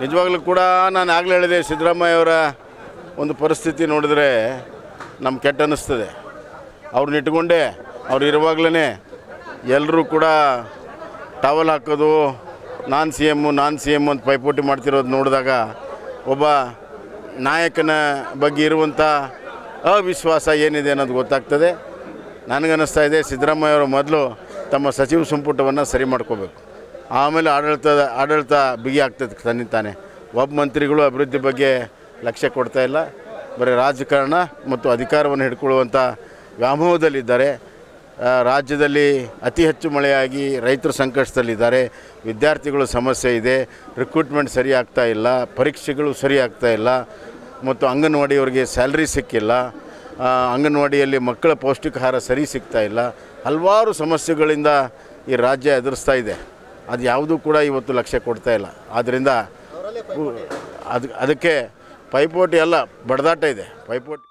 ನಿಜವಾಗ್ಲೂ ಕೂಡ ನಾನು ಆಗಲೇ ಹೇಳಿದೆ, ಸಿದ್ದರಾಮಯ್ಯವರ ಒಂದು ಪರಿಸ್ಥಿತಿ ನೋಡಿದ್ರೆ ನಮ್ಗೆ ಕೆಟ್ಟ ಅನ್ನಿಸ್ತದೆ. ಅವ್ರನ್ನ ಇಟ್ಕೊಂಡೆ ಅವ್ರು ಇರುವಾಗಲೇ ಎಲ್ಲರೂ ಕೂಡ ಟವಲ್ ಹಾಕೋದು, ನಾನು ಸಿ ಎಮ್ ಅಂತ ಪೈಪೋಟಿ ಮಾಡ್ತಿರೋದು ನೋಡಿದಾಗ ಒಬ್ಬ ನಾಯಕನ ಬಗ್ಗೆ ಇರುವಂಥ ಅವಿಶ್ವಾಸ ಏನಿದೆ ಅನ್ನೋದು ಗೊತ್ತಾಗ್ತದೆ. ನನಗನ್ನಿಸ್ತಾ ಇದೆ ಸಿದ್ದರಾಮಯ್ಯವರು ಮೊದಲು ತಮ್ಮ ಸಚಿವ ಸಂಪುಟವನ್ನು ಸರಿ ಮಾಡ್ಕೋಬೇಕು, ಆಮೇಲೆ ಆಡಳಿತ ಬಿಗಿ ಆಗ್ತದೆ ತನ್ನಿಂತಾನೆ. ಒಬ್ಬ ಮಂತ್ರಿಗಳು ಅಭಿವೃದ್ಧಿ ಬಗ್ಗೆ ಲಕ್ಷ್ಯ ಕೊಡ್ತಾ ಇಲ್ಲ, ಬರೀ ರಾಜಕಾರಣ ಮತ್ತು ಅಧಿಕಾರವನ್ನು ಹಿಡ್ಕೊಳ್ಳುವಂಥ ವ್ಯಾಮೋಹದಲ್ಲಿದ್ದಾರೆ. ರಾಜ್ಯದಲ್ಲಿ ಅತಿ ಹೆಚ್ಚು ಮಳೆಯಾಗಿ ರೈತರು ಸಂಕಷ್ಟದಲ್ಲಿದ್ದಾರೆ, ವಿದ್ಯಾರ್ಥಿಗಳು ಸಮಸ್ಯೆ ಇದೆ, ರಿಕ್ರೂಟ್ಮೆಂಟ್ ಸರಿ ಆಗ್ತಾ ಇಲ್ಲ, ಪರೀಕ್ಷೆಗಳು ಸರಿ ಆಗ್ತಾ ಇಲ್ಲ, ಮತ್ತು ಅಂಗನವಾಡಿಯವರಿಗೆ ಸ್ಯಾಲ್ರಿ ಸಿಕ್ಕಿಲ್ಲ, ಅಂಗನವಾಡಿಯಲ್ಲಿ ಮಕ್ಕಳ ಪೌಷ್ಟಿಕಾಹಾರ ಸರಿ ಸಿಗ್ತಾ ಇಲ್ಲ. ಹಲವಾರು ಸಮಸ್ಯೆಗಳಿಂದ ಈ ರಾಜ್ಯ ಎದುರಿಸ್ತಾ ಇದೆ. ಅದು ಯಾವುದೂ ಕೂಡ ಇವತ್ತು ಲಕ್ಷ್ಯ ಕೊಡ್ತಾ ಇಲ್ಲ. ಆದ್ದರಿಂದ ಅದಕ್ಕೆ ಪೈಪೋಟಿ ಅಲ್ಲ, ಬಡದಾಟ ಇದೆ. ಪೈಪೋಟಿ